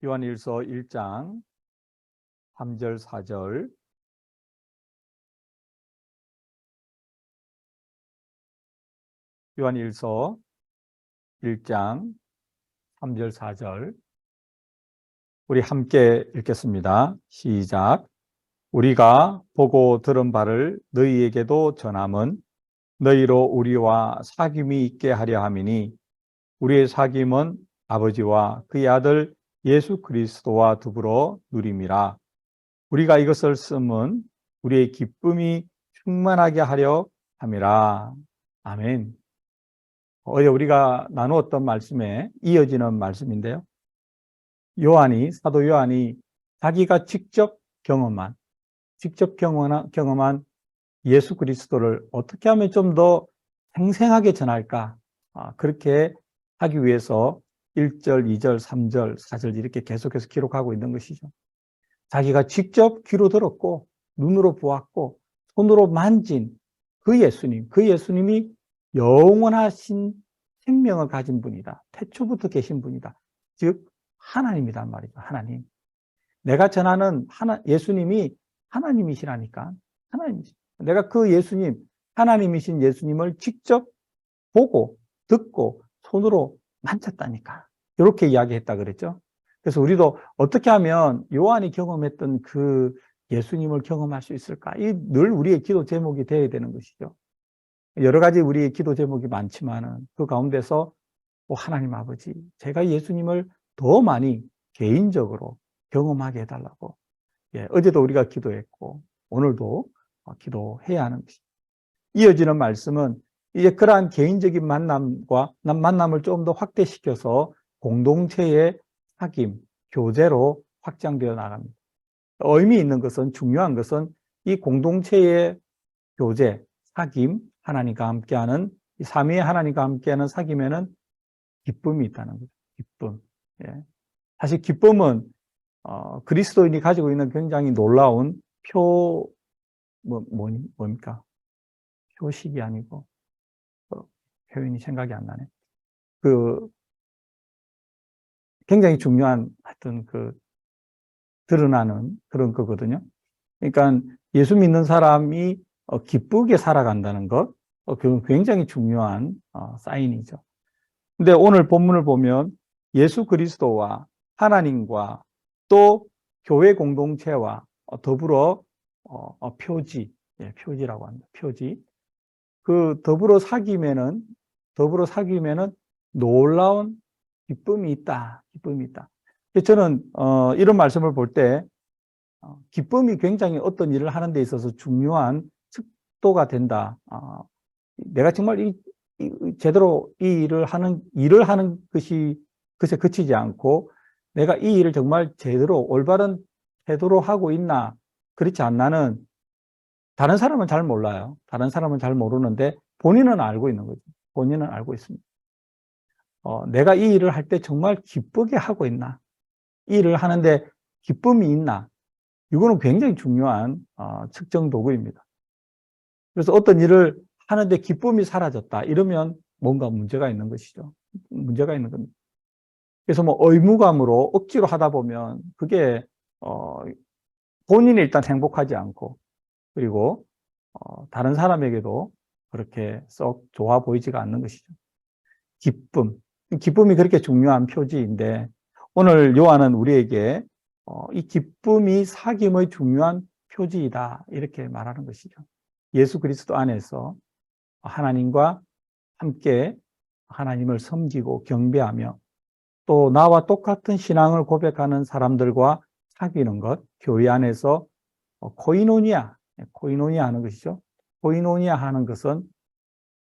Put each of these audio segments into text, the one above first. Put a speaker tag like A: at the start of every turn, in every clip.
A: 요한일서 1장 3절 4절 요한일서 1장 3절 4절 우리 함께 읽겠습니다. 시작. 우리가 보고 들은 바를 너희에게도 전함은 너희로 우리와 사귐이 있게 하려 함이니 우리의 사귐은 아버지와 그의 아들 예수 그리스도와 더불어 누림이라. 우리가 이것을 쓰면 우리의 기쁨이 충만하게 하려 함이라. 아멘. 어제 우리가 나누었던 말씀에 이어지는 말씀인데요. 사도 요한이 자기가 직접 경험한 예수 그리스도를 어떻게 하면 좀 더 생생하게 전할까? 그렇게 하기 위해서 1절, 2절, 3절, 4절 이렇게 계속해서 기록하고 있는 것이죠. 자기가 직접 귀로 들었고 눈으로 보았고 손으로 만진 그 예수님이 영원하신 생명을 가진 분이다. 태초부터 계신 분이다. 즉 하나님이란 말이죠. 하나님. 내가 전하는 예수님이 하나님이시라니까. 내가 그 예수님, 하나님이신 예수님을 직접 보고 듣고 손으로 만졌다니까. 이렇게 이야기했다 그랬죠. 그래서 우리도 어떻게 하면 요한이 경험했던 그 예수님을 경험할 수 있을까? 이 늘 우리의 기도 제목이 되어야 되는 것이죠. 여러 가지 우리의 기도 제목이 많지만은 그 가운데서 하나님 아버지, 제가 예수님을 더 많이 개인적으로 경험하게 해달라고. 어제도 우리가 기도했고 오늘도 기도해야 하는 것입니다. 이어지는 말씀은 이제 그러한 개인적인 만남을 좀 더 확대시켜서 공동체의 사귐, 교제로 확장되어 나갑니다. 의미 있는 것은, 중요한 것은 이 공동체의 교제, 사귐, 하나님과 함께하는, 이 삼위의 하나님과 함께하는 사귐에는 기쁨이 있다는 거죠. 기쁨. 사실 기쁨은 그리스도인이 가지고 있는 굉장히 놀라운 뭡니까? 표식이 아니고, 표현이 생각이 안 나네. 굉장히 중요한 드러나는 그런 거거든요. 그러니까 예수 믿는 사람이 기쁘게 살아간다는 것, 그건 굉장히 중요한 사인이죠. 근데 오늘 본문을 보면 예수 그리스도와 하나님과 또 교회 공동체와 더불어 표지라고 합니다. 표지. 그 더불어 사귐에는 놀라운 기쁨이 있다. 저는 이런 말씀을 볼 때 기쁨이 굉장히 어떤 일을 하는 데 있어서 중요한 척도가 된다. 내가 정말 제대로 이 일을 하는 것이 그것에 그치지 않고 내가 이 일을 정말 제대로 올바른 태도로 하고 있나 그렇지 않나는 다른 사람은 잘 몰라요. 다른 사람은 잘 모르는데 본인은 알고 있는 거죠. 본인은 알고 있습니다. 내가 이 일을 할 때 정말 기쁘게 하고 있나? 이 일을 하는데 기쁨이 있나? 이거는 굉장히 중요한 측정 도구입니다. 그래서 어떤 일을 하는데 기쁨이 사라졌다. 이러면 뭔가 문제가 있는 것이죠. 문제가 있는 겁니다. 그래서 의무감으로 억지로 하다 보면 그게 본인이 일단 행복하지 않고 그리고 다른 사람에게도 그렇게 썩 좋아 보이지가 않는 것이죠. 기쁨이 그렇게 중요한 표지인데 오늘 요한은 우리에게 이 기쁨이 사귐의 중요한 표지이다 이렇게 말하는 것이죠. 예수 그리스도 안에서 하나님과 함께 하나님을 섬기고 경배하며 또 나와 똑같은 신앙을 고백하는 사람들과 사귀는 것, 교회 안에서 코이노니아 하는 것이죠. 코이노니아 하는 것은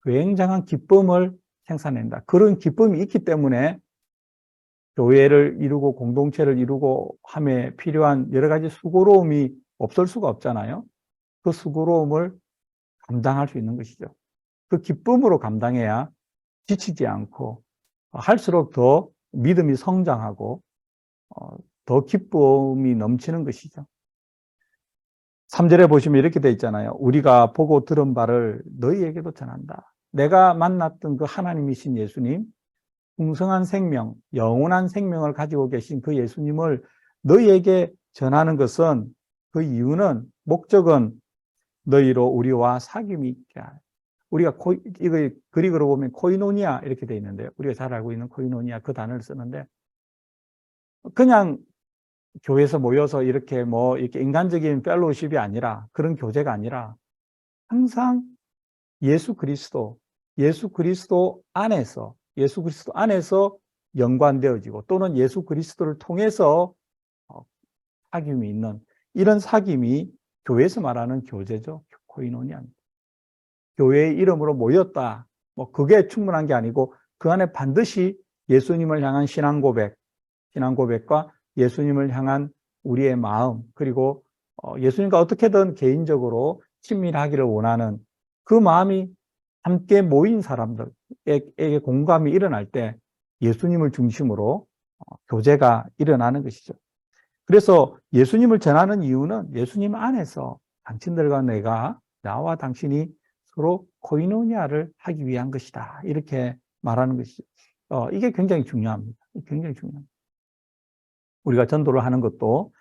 A: 굉장한 기쁨을 생산한다. 그런 기쁨이 있기 때문에 교회를 이루고 공동체를 이루고 함에 필요한 여러 가지 수고로움이 없을 수가 없잖아요. 그 수고로움을 감당할 수 있는 것이죠. 그 기쁨으로 감당해야 지치지 않고 할수록 더 믿음이 성장하고 더 기쁨이 넘치는 것이죠. 3절에 보시면 이렇게 돼 있잖아요. 우리가 보고 들은 바를 너희에게도 전한다. 내가 만났던 그 하나님이신 예수님, 풍성한 생명, 영원한 생명을 가지고 계신 그 예수님을 너희에게 전하는 것은, 그 이유는, 목적은 너희로 우리와 사귐이 있게 하라. 우리가 이거 그리그로 보면 코이노니아 이렇게 돼 있는데요. 우리가 잘 알고 있는 코이노니아 그 단어를 쓰는데, 그냥 교회에서 모여서 이렇게 이렇게 인간적인 펠로우십이 아니라, 그런 교제가 아니라 항상 예수 그리스도 안에서 연관되어지고, 또는 예수 그리스도를 통해서 사귐이 있는, 이런 사귐이 교회에서 말하는 교제죠. 코이노니아입니다. 교회의 이름으로 모였다, 그게 충분한 게 아니고, 그 안에 반드시 예수님을 향한 신앙 고백과 예수님을 향한 우리의 마음, 그리고 예수님과 어떻게든 개인적으로 친밀하기를 원하는 그 마음이 함께 모인 사람들에게 공감이 일어날 때 예수님을 중심으로 교제가 일어나는 것이죠. 그래서 예수님을 전하는 이유는 예수님 안에서 당신들과 나와 당신이 서로 코이노니아를 하기 위한 것이다, 이렇게 말하는 것이죠. 이게 굉장히 중요합니다. 굉장히 중요합니다. 우리가 전도를 하는 것도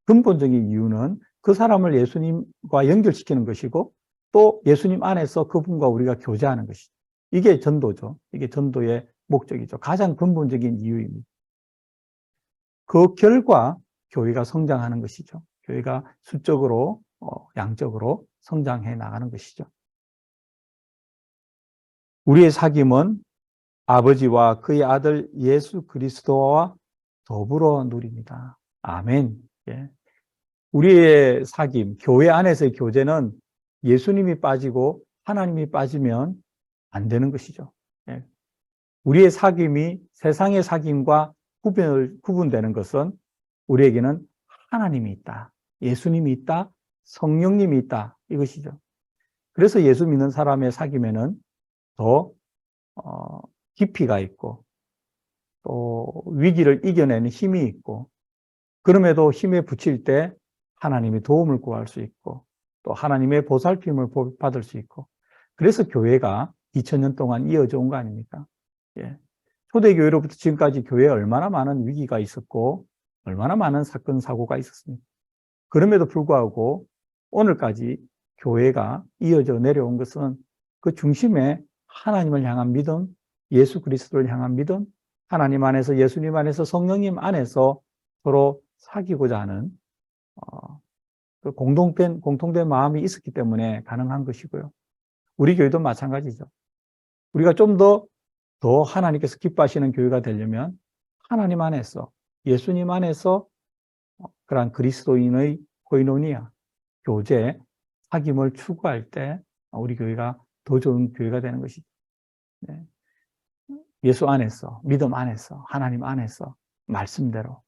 A: 근본적인 이유는 그 사람을 예수님과 연결시키는 것이고, 또 예수님 안에서 그분과 우리가 교제하는 것이죠. 이게 전도죠. 이게 전도의 목적이죠. 가장 근본적인 이유입니다. 그 결과 교회가 성장하는 것이죠. 교회가 수적으로, 양적으로 성장해 나가는 것이죠. 우리의 사귐은 아버지와 그의 아들 예수 그리스도와 더불어 누립니다. 아멘. 예. 우리의 사귐, 교회 안에서의 교제는 예수님이 빠지고 하나님이 빠지면 안 되는 것이죠. 예. 우리의 사귐이 세상의 사귐과 구분되는 것은 우리에게는 하나님이 있다, 예수님이 있다, 성령님이 있다, 이것이죠. 그래서 예수 믿는 사람의 사귐에는 더 깊이가 있고, 또 위기를 이겨내는 힘이 있고, 그럼에도 힘에 부칠 때 하나님의 도움을 구할 수 있고, 또 하나님의 보살핌을 받을 수 있고, 그래서 교회가 2000년 동안 이어져 온 거 아닙니까? 예. 초대교회로부터 지금까지 교회에 얼마나 많은 위기가 있었고, 얼마나 많은 사건, 사고가 있었습니까? 그럼에도 불구하고 오늘까지 교회가 이어져 내려온 것은 그 중심에 하나님을 향한 믿음, 예수 그리스도를 향한 믿음, 하나님 안에서, 예수님 안에서, 성령님 안에서 서로 사귀고자 하는 그 공통된 마음이 있었기 때문에 가능한 것이고요. 우리 교회도 마찬가지죠. 우리가 좀 더 하나님께서 기뻐하시는 교회가 되려면 하나님 안에서, 예수님 안에서 그러한 그리스도인의 코이노니아, 교제, 사귐을 추구할 때 우리 교회가 더 좋은 교회가 되는 것이죠. 네. 예수 안에서, 믿음 안에서, 하나님 안에서 말씀대로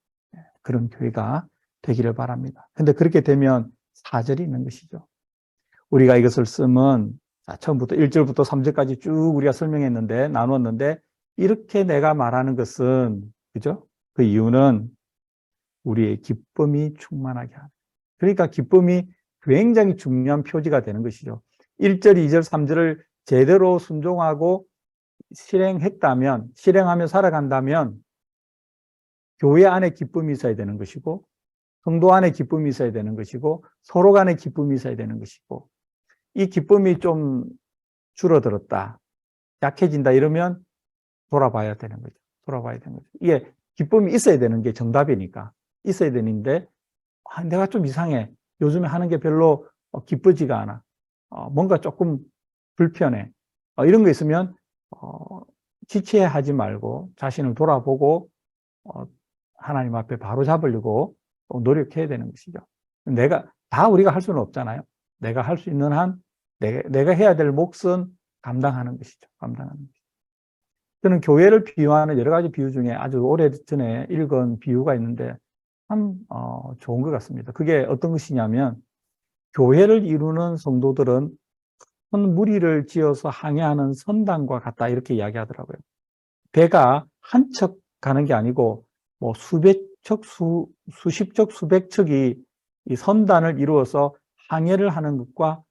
A: 그런 교회가 되기를 바랍니다. 근데 그렇게 되면 사절이 있는 것이죠. 우리가 이것을 쓰면 처음부터 1절부터 3절까지 쭉 우리가 설명했는데, 나눴는데, 이렇게 내가 말하는 것은, 그죠? 그 이유는 우리의 기쁨이 충만하게 하는. 그러니까 기쁨이 굉장히 중요한 표지가 되는 것이죠. 1절, 2절, 3절을 제대로 순종하고 실행하며 살아간다면 교회 안에 기쁨이 있어야 되는 것이고, 성도 안에 기쁨이 있어야 되는 것이고, 서로 간에 기쁨이 있어야 되는 것이고, 이 기쁨이 좀 줄어들었다, 약해진다 이러면 돌아봐야 되는 거죠. 이게 기쁨이 있어야 되는 게 정답이니까 있어야 되는데, 내가 좀 이상해, 요즘에 하는 게 별로 기쁘지가 않아, 뭔가 조금 불편해, 이런 거 있으면 지체하지 말고 자신을 돌아보고 하나님 앞에 바로 잡으려고 노력해야 되는 것이죠. 우리가 할 수는 없잖아요. 내가 할 수 있는 한 내가 해야 될 몫은 감당하는 것이죠. 저는 교회를 비유하는 여러 가지 비유 중에 아주 오래전에 읽은 비유가 있는데 참 좋은 것 같습니다. 그게 어떤 것이냐면, 교회를 이루는 성도들은 큰 무리를 지어서 항해하는 선단과 같다, 이렇게 이야기하더라고요. 배가 한 척 가는 게 아니고 수백 척, 수십 척, 수백 척이 이 선단을 이루어서 항해를 하는 것과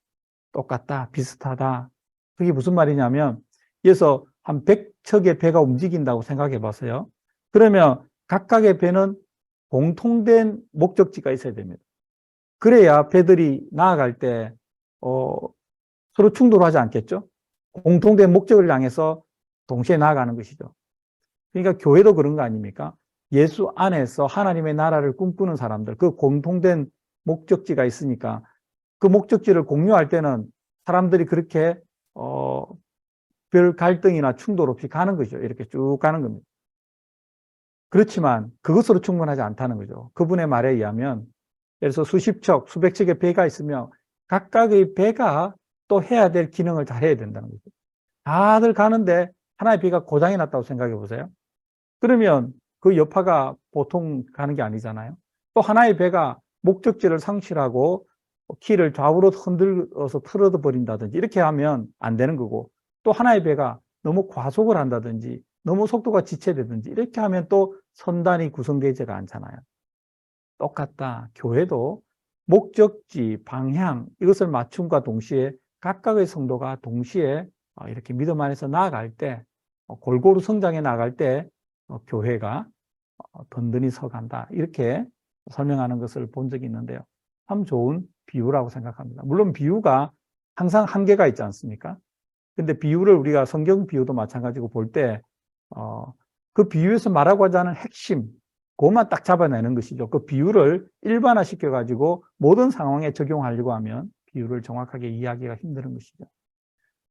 A: 똑같다, 비슷하다. 그게 무슨 말이냐면, 그래서 한 100척의 배가 움직인다고 생각해 봤어요. 그러면 각각의 배는 공통된 목적지가 있어야 됩니다. 그래야 배들이 나아갈 때 서로 충돌하지 않겠죠? 공통된 목적을 향해서 동시에 나아가는 것이죠. 그러니까 교회도 그런 거 아닙니까? 예수 안에서 하나님의 나라를 꿈꾸는 사람들, 그 공통된 목적지가 있으니까 그 목적지를 공유할 때는 사람들이 그렇게 별 갈등이나 충돌 없이 가는 거죠. 이렇게 쭉 가는 겁니다. 그렇지만 그것으로 충분하지 않다는 거죠. 그분의 말에 의하면 예를 들어서 수십 척, 수백 척의 배가 있으면 각각의 배가 또 해야 될 기능을 잘 해야 된다는 거죠. 다들 가는데 하나의 배가 고장이 났다고 생각해 보세요. 그러면 그 여파가 보통 가는 게 아니잖아요. 또 하나의 배가 목적지를 상실하고 키를 좌우로 흔들어서 틀어져 버린다든지 이렇게 하면 안 되는 거고, 또 하나의 배가 너무 과속을 한다든지 너무 속도가 지체되든지 이렇게 하면 또 선단이 구성되지가 않잖아요. 똑같다. 교회도 목적지, 방향 이것을 맞춤과 동시에 각각의 성도가 동시에 이렇게 믿음 안에서 나아갈 때, 골고루 성장해 나갈 때 교회가 든든히 서간다. 이렇게 설명하는 것을 본 적이 있는데요. 참 좋은 비유라고 생각합니다. 물론 비유가 항상 한계가 있지 않습니까? 근데 비유를 우리가 성경 비유도 마찬가지고 볼 때, 그 비유에서 말하고자 하는 핵심, 그것만 딱 잡아내는 것이죠. 그 비유를 일반화시켜가지고 모든 상황에 적용하려고 하면 비유를 정확하게 이해하기가 힘든 것이죠.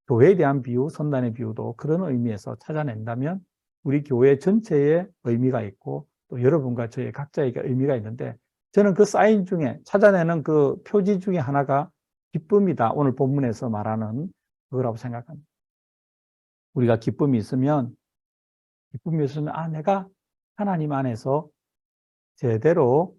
A: 교회에 대한 비유, 선단의 비유도 그런 의미에서 찾아낸다면 우리 교회 전체에 의미가 있고 또 여러분과 저희 각자에게 의미가 있는데, 저는 그 사인 중에 찾아내는 그 표지 중에 하나가 기쁨이다. 오늘 본문에서 말하는 그거라고 생각합니다. 우리가 기쁨이 있으면 내가 하나님 안에서 제대로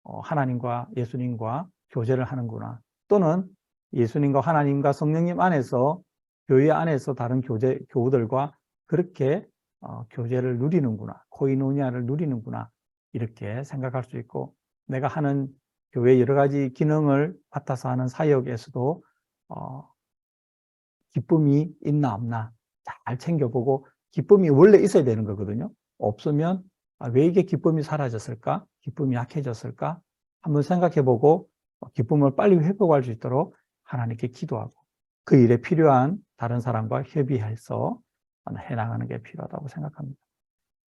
A: 하나님과 예수님과 교제를 하는구나. 또는 예수님과 하나님과 성령님 안에서 교회 안에서 다른 교우들과 그렇게 교제를 누리는구나. 코이노니아를 누리는구나. 이렇게 생각할 수 있고, 내가 하는 교회 여러 가지 기능을 맡아서 하는 사역에서도 기쁨이 있나 없나 잘 챙겨보고, 기쁨이 원래 있어야 되는 거거든요. 없으면 왜 이게 기쁨이 사라졌을까? 기쁨이 약해졌을까? 한번 생각해보고 기쁨을 빨리 회복할 수 있도록 하나님께 기도하고 그 일에 필요한 다른 사람과 협의해서 해나가는 게 필요하다고 생각합니다.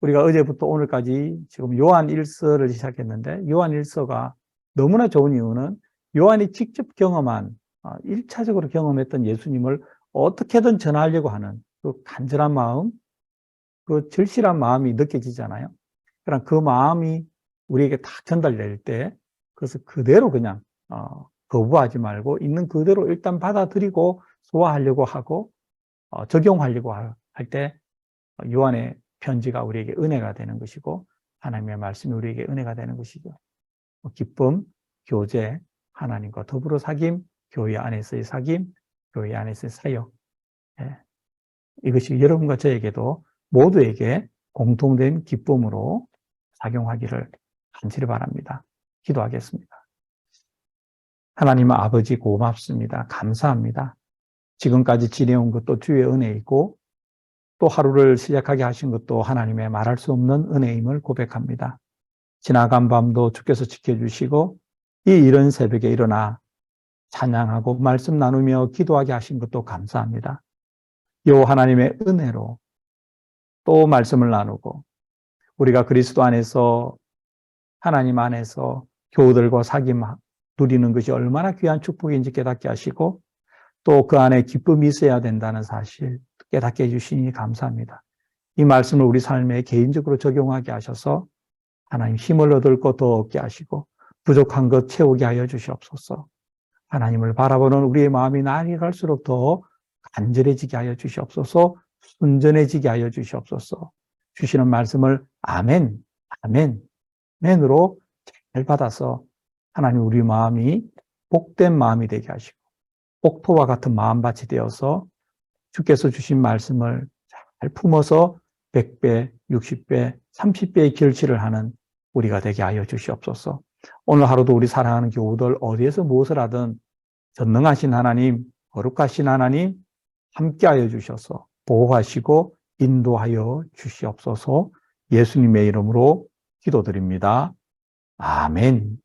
A: 우리가 어제부터 오늘까지 지금 요한 1서를 시작했는데, 요한 1서가 너무나 좋은 이유는 요한이 직접 경험한 1차적으로 경험했던 예수님을 어떻게든 전하려고 하는 그 간절한 마음, 그 절실한 마음이 느껴지잖아요. 그럼 그 마음이 우리에게 딱 전달될 때 그것을 그대로 그냥 거부하지 말고 있는 그대로 일단 받아들이고 소화하려고 하고 적용하려고 할 때 요한의 편지가 우리에게 은혜가 되는 것이고 하나님의 말씀이 우리에게 은혜가 되는 것이죠. 기쁨, 교제, 하나님과 더불어 사귐, 교회 안에서의 사귐, 교회 안에서의 사역. 이것이 여러분과 저에게도 모두에게 공통된 기쁨으로 작용하기를 간절히 바랍니다. 기도하겠습니다. 하나님 아버지 고맙습니다. 감사합니다. 지금까지 지내온 것도 주의 은혜이고 또 하루를 시작하게 하신 것도 하나님의 말할 수 없는 은혜임을 고백합니다. 지나간 밤도 주께서 지켜주시고 이 이른 새벽에 일어나 찬양하고 말씀 나누며 기도하게 하신 것도 감사합니다. 요 하나님의 은혜로 또 말씀을 나누고 우리가 그리스도 안에서 하나님 안에서 교우들과 사귐 누리는 것이 얼마나 귀한 축복인지 깨닫게 하시고 또 그 안에 기쁨이 있어야 된다는 사실 깨닫게 해주시니 감사합니다. 이 말씀을 우리 삶에 개인적으로 적용하게 하셔서 하나님 힘을 얻을 것 더 얻게 하시고 부족한 것 채우게 하여 주시옵소서. 하나님을 바라보는 우리의 마음이 날이 갈수록 더 간절해지게 하여 주시옵소서. 순전해지게 하여 주시옵소서. 주시는 말씀을 아멘, 아멘, 아멘으로 잘 받아서 하나님 우리 마음이 복된 마음이 되게 하시고 복토와 같은 마음밭이 되어서 주께서 주신 말씀을 잘 품어서 100배, 60배, 30배의 결실을 하는 우리가 되게 하여 주시옵소서. 오늘 하루도 우리 사랑하는 교우들 어디에서 무엇을 하든 전능하신 하나님, 거룩하신 하나님 함께 하여 주셔서 보호하시고 인도하여 주시옵소서. 예수님의 이름으로 기도드립니다. 아멘.